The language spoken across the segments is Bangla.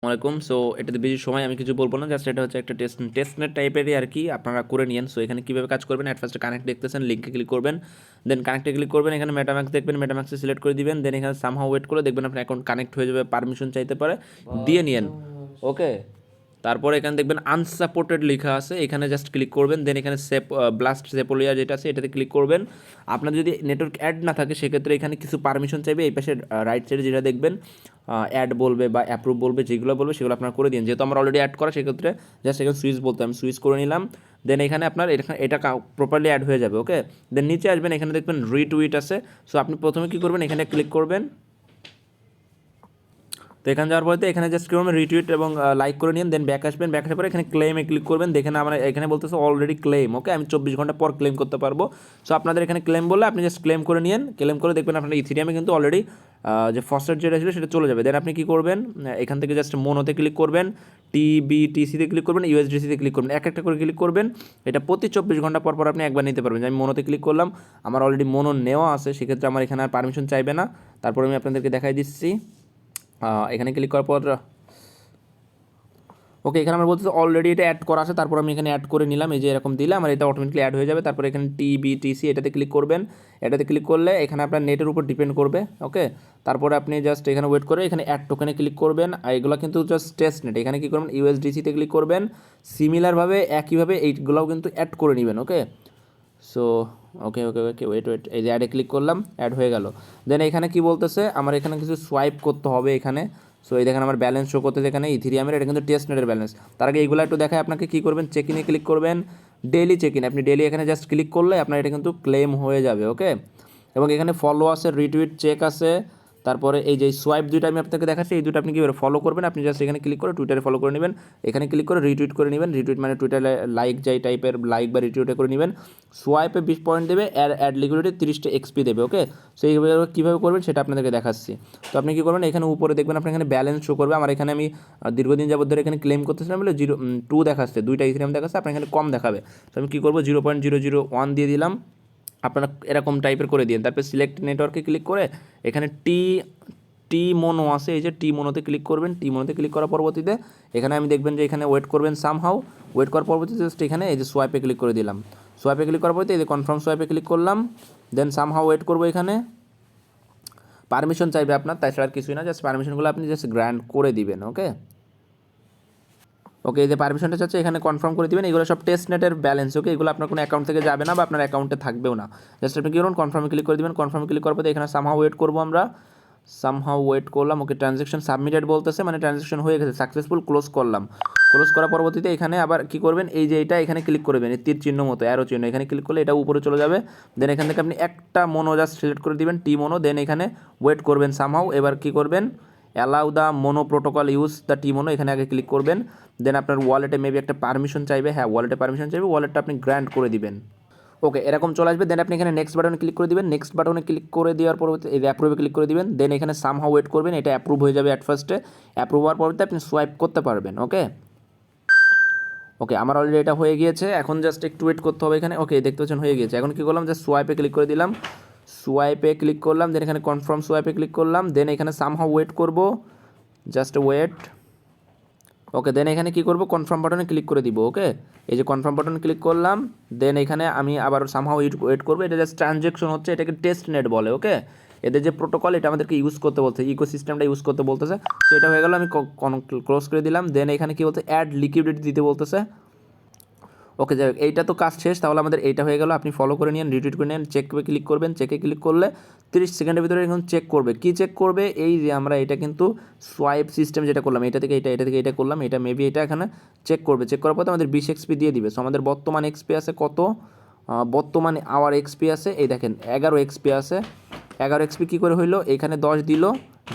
আসসালামাইকুম। সো এটাতে বেশি সময় আমি কিছু বলবো না, জাস্ট এটা হচ্ছে একটা টেস্টনেট টাইপেরই আর কি, আপনারা করে নিয়েন। সো এখানে কীভাবে কাজ করবেন, অ্যাট ফার্স্টে কানেক্ট দেখতেছেন, লিঙ্কে ক্লিক করবেন, দেন কানেক্টে ক্লিক করবেন, এখানে মেটাম্যাক্স দেখবেন, মেটাম্যাক্সে সিলেক্ট করে দিবেন, দেন এখানে সামহাও ওয়েট করে দেখবেন আপনার অ্যাকাউন্ট কানেক্ট হয়ে যাবে, পারমিশন চাইতে পারে, দিয়ে নিয়েন। ওকে, তারপরে এখানে দেখবেন আনসাপোর্টেড লেখা আছে, এখানে জাস্ট ক্লিক করবেন, দেন এখানে ব্লাস্ট সেপোলিয়া যেটা আছে এটাতে ক্লিক করবেন। আপনার যদি নেটওয়ার্ক অ্যাড না থাকে সেক্ষেত্রে এখানে কিছু পারমিশন চাইবে, এই পাশে রাইট সাইডে যেটা দেখবেন অ্যাড বলবে বা অ্যাপ্রুভ বলবে, যেগুলো বলবে সেগুলো আপনার করে দিন। যেহেতু আমার অলরেডি অ্যাড করা, সেক্ষেত্রে জাস্ট এখানে সুইচ বলতে আমি সুইচ করে নিলাম, দেন এখানে আপনার এটা প্রপারলি অ্যাড হয়ে যাবে। ওকে, দেন নিচে আসবেন, এখানে দেখবেন রিটুইট আছে। সো আপনি প্রথমে কী করবেন, এখানে ক্লিক করবেন। তো এখানে যাওয়ার পরে এখানে জাস্ট করবেন রিটুইট এবং লাইক করে নিন, দেন ব্যাক আসবেন, ব্যাক আসার পরে এখানে ক্লেমে ক্লিক করবেন। দেখেন আমার এখানে বলতেছে অলরেডি ক্লেম। ওকে, আমি 24 ঘন্টা পর ক্লেম করতে পারবো। সো আপনাদের এখানে ক্লেম বললে আপনি জাস্ট ক্লেম করে নিন, ক্লেম করে দেখবেন আপনার ইথিরিয়ামে কিন্তু অলরেডি যে ফার্স্টের যেটা ছিল সেটা চলে যাবে। দেন আপনি কী করবেন, এখান থেকে জাস্ট মোনোতে ক্লিক করবেন, টিবিটিসিতে ক্লিক করবেন, ইউএসডিসিতে ক্লিক করবেন, একটা করে ক্লিক করবেন। এটা প্রতি 24 ঘন্টা পর আপনি একবার নিতে পারবেন। আমি মোনোতে ক্লিক করলাম, আমার অলরেডি মোনো নেওয়া আছে, সেক্ষেত্রে আমার এখানে আর পারমিশন চাইবে না। তারপর আমি আপনাদেরকে দেখাই দিচ্ছি, এখানে ক্লিক করার পর ওকে, এখানে আমার বলতেছে অলরেডি এটা অ্যাড করা আছে। তারপর আমি এখানে অ্যাড করে নিলাম, এই যে এরকম দিলে আমার এটা অটোমেটিকলি অ্যাড হয়ে যাবে। তারপর এখানে টিবিটিসি এটাতে ক্লিক করবেন, এটাতে ক্লিক করলে এখানে আপনার নেটের উপর ডিপেন্ড করবে। ওকে, তারপরে আপনি জাস্ট এখানে ওয়েট করে এখানে অ্যাড টোকেনে ক্লিক করবেন। আর এগুলো কিন্তু জাস্ট টেস্ট নেট, এখানে কী করবেন, ইউএসডিসিতে ক্লিক করবেন, সিমিলারভাবে একইভাবে এইগুলোও কিন্তু অ্যাড করে নেবেন। ওকে, সো ওকে ওকে ওকে ওয়েট, এই যে অ্যাডে ক্লিক করলাম, অ্যাড হয়ে গেল। দেন এখানে কি বলতেছে, আমার এখানে কিছু সোয়াইপ করতে হবে এখানে। সো এই দেখেন আমার ব্যালেন্স শো করতে, এখানে ইথিরিয়ামের, এটা কিন্তু টেস্ট নেটের ব্যালেন্স। তার আগে এইগুলো একটু দেখায় আপনাকে, কী করবেন, চেক ইনে ক্লিক করবেন, ডেইলি চেক ইন, আপনি ডেইলি এখানে জাস্ট ক্লিক করলে আপনার এটা কিন্তু ক্লেম হয়ে যাবে। ওকে, এবং এখানে ফলো আছে, রিটুইট, চেক আছে, তারপরে এই যে সোয়াইপ দুইটা আমি আপনাকে দেখাচ্ছি, এই দুটো আপনি কীভাবে ফলো করবেন, আপনি জাস্ট এখানে ক্লিক করে টুইটারে ফলো করে নেবেন, এখানে ক্লিক করে রিটুইট করে নেবেন। রিটুইট মানে টুইটারে লাইক যাই টাইপের লাইক বা রিটুইটে করে নেবেন। সোয়াইপে 20 পয়েন্ট দেবে, অ্যাড লিকুইডিটি 30টা এক্সপি দেবে। ওকে, সো এইভাবে কীভাবে করবেন সেটা আপনাদেরকে দেখাচ্ছি। তো আপনি কী করবেন, এখানে উপরে দেখবেন আপনার এখানে ব্যালেন্স শো করবে। আমার এখানে আমি দীর্ঘদিন যাবত ধরে এখানে ক্লেম করতেছিলাম বলে 0.2 দেখাচ্ছে, 2টা ইথিরিয়াম দেখাচ্ছে, আপনার এখানে কম দেখাবে। তো আমি কী করবো, 0.001 দিয়ে দিলাম। আপনারা এরকম টাইপের করে দিন। তারপর সিলেক্ট নেটওয়ার্কে ক্লিক করে এখানে টি মোনো আছে, এই যে টি মোনোতে ক্লিক করবেন। টি মোনোতে ক্লিক করার পরবর্তীতে এখানে আমি দেখবেন যে এখানে ওয়েট করবেন, সামহাউ ওয়েট করার পরবর্তীতে জাস্ট এখানে এই যে সোয়াইপে ক্লিক করে দিলাম। সোয়াইপে ক্লিক করার পরবর্তী এই যে কনফার্ম সোয়াইপে ক্লিক করলাম, দেন সামহাউ ওয়েট করবো। এখানে পারমিশন চাইবে আপনার, তাছাড়া আর কিছুই না, জাস্ট পারমিশনগুলো আপনি জাস্ট গ্র্যান্ট করে দিবেন। ওকে ওকে, এই যে পারমিশনটা চাচ্ছে এখানে কনফার্ম করে দিবেন। এগুলো সব টেস্ট নেটের ব্যালেন্স। ওকে, এগুলো আপনার কোনো অ্যাকাউন্ট থেকে যাবে না বা আপনার অ্যাকাউন্টে থাকবেও না। জাস্ট আপনি কী করুন, কনফার্মে ক্লিক করে দিবেন। কনফার্মে ক্লিক করার পরে এখানে সামহাউ ওয়েট করবো আমরা, সামহাউ ওয়েট করলাম। ওকে, ট্রানজ্যাকশন সাবমিটেড বলতেছে, মানে ট্রানজ্যাকশন হয়ে গেছে, সাকসেসফুল, ক্লোজ করলাম। ক্লোজ করার পরবর্তীতে এখানে আবার কী করবেন, এই যে এটা এখানে ক্লিক করবেন, এই তীর চিহ্ন মতো অ্যারো চিহ্ন, এখানে ক্লিক করলে এটা উপরে চলে যাবে। দেন এখান থেকে আপনি একটা মোনো জাস্ট সিলেক্ট করে দিবেন, টি মোনো, দেন এখানে ওয়েট করবেন সামহাউ। এবার কী করবেন, allow the mono protocol use the T mono, এখানে আগে ক্লিক করবেন। দেন আপনার ওয়ালেটে মেবি একটা পারমিশন চাইবে, হ্যাঁ ওয়ালেটে পারমিশন চাইবে, ওয়ালেটটা আপনি গ্র্যান্ট করে দিবেন। ওকে, এরকম চলে আসবে। দেন আপনি এখানে নেক্সট বাটনে ক্লিক করে দিবেন। নেক্সট বাটনে ক্লিক করে দেওয়ার পরবর্তী এই অ্যাপ্রুভে ক্লিক করে দিবেন। দেন এখানে সামহাউ ওয়েট করবেন, এটা অ্যাপ্রুভ হয়ে যাবে অ্যাট ফার্স্টে। অ্যাপ্রুভ হওয়ার পরবর্তী আপনি সোয়াইপ করতে পারবেন। ওকে ওকে, আমার অলরেডি এটা হয়ে গিয়েছে, এখন জাস্ট একটু ওয়েট করতে হবে এখানে। ওকে, দেখতে পাচ্ছেন হয়ে গিয়েছে। এখন কী করলাম, জাস্ট সোয়াইপে ক্লিক করে দিলাম, সোয়াইপে ক্লিক করলাম, দেন এখানে কনফার্ম সোয়াইপে ক্লিক করলাম, দেন এখানে সামহাউ ওয়েট করব, জাস্ট ওয়েট। ওকে, দেন এখানে কী করবো, কনফার্ম বাটনে ক্লিক করে দিব। ওকে, এই যে কনফার্ম বাটনে ক্লিক করলাম, দেন এখানে আমি আবার সামহাউ ওয়েট করবো। এটা জাস্ট ট্রানজ্যাকশন হচ্ছে, এটাকে টেস্ট নেট বলে। ওকে, এদের যে প্রোটোকল এটা আমাদেরকে ইউজ করতে বলছে, ইকোসিস্টেমটা ইউজ করতে বলতেছে। সো এটা হয়ে গেল, আমি ক্লোজ করে দিলাম। দেন এখানে কী বলতে, অ্যাড লিকুইডিটি দিতে বলতেছে। ওকে, যাই হোক, এইটা তো কাজ শেষ, তাহলে আমাদের এইটা হয়ে গেল। আপনি ফলো করে নিন, রিটুইট করে নিন, চেকে ক্লিক করবেন। চেকে ক্লিক করলে 30 সেকেন্ডের ভিতরে এখন চেক করবে। কি চেক করবে, এই যে আমরা এটা কিন্তু সোয়াইপ সিস্টেম যেটা করলাম, এটা থেকে এটা করলাম, এটা মেবি এটা এখানে চেক করবে। চেক করার পর আমাদের 20 এক্সপি দিয়ে দিবে। সো আমাদের বর্তমান এক্সপি আছে কত, বর্তমানে আওয়ার এক্সপি আছে এই দেখেন 11 এক্সপি আছে। 11 এক্সপি কী করে হইলো, এখানে 10 দিল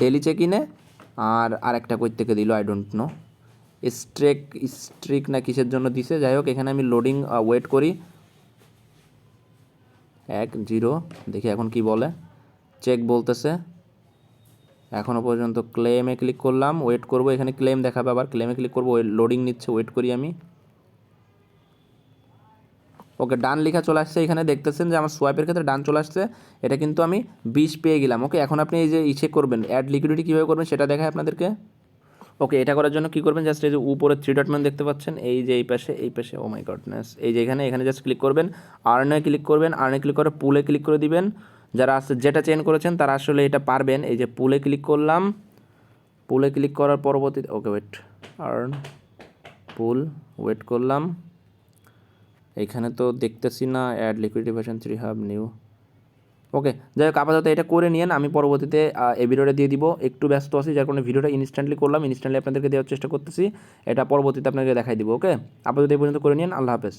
ডেলি চেক ইনে, আর একটা কই থেকে দিল আই ডোন্ট নো, স্ট্রিক না কিসের জন্য দিছে। যাই হোক, এখানে আমি লোডিং ওয়েট করি, 1-0 দেখি এখন কি বলে, চেক বলতেছে এখনও পর্যন্ত। ক্লেমে ক্লিক করলাম, ওয়েট করব, এখানে ক্লেম দেখাবে, আবার ক্লেমে ক্লিক করবো, লোডিং নিচ্ছে, ওয়েট করি আমি। ওকে, ডান লেখা চলে আসছে, এখানে দেখতেছেন যে আমার সোয়াইপের ক্ষেত্রে ডান চলে আসছে, এটা কিন্তু আমি 20 পেয়ে গেলাম। ওকে, এখন আপনি এই যে ইচ্ছে করবেন অ্যাড লিকুইডিটি কীভাবে করবেন সেটা দেখায় আপনাদেরকে। ওকে, এটা করার জন্য কী করবেন, জাস্ট এই যে উপরে 3 ডট মেনু দেখতে পাচ্ছেন, এই যে এই পাশে ও মাই গডনেস, এই যে এখানে জাস্ট ক্লিক করবেন, আর্নে ক্লিক করবেন, আর্নে ক্লিক করে পুলে ক্লিক করে দিবেন। যারা আছে যেটা চেঞ্জ করেছেন তারা আসলে এটা পারবেন। এই যে পুলে ক্লিক করলাম, পুলে ক্লিক করার পরবর্তীতে okay wait, earn pool, wait করলাম, এইখানে তো দেখতেছি না add liquidity version 3 hub new. Okay, যাই হোক আপাতত এটা করে নিন, আমি পরবর্তীতে এই ভিডিওটা দিয়ে দিব। একটু ব্যস্ত আছি যার কারণে ভিডিওটা ইনস্ট্যান্টলি করলাম, ইনস্ট্যান্টলি আপনাদেরকে দেওয়ার চেষ্টা করতেছি, এটা পরবর্তীতে আপনাকে দেখাই দিব। ওকে, আপাতত এই পর্যন্ত করে নিন, আল্লাহ হাফেজ।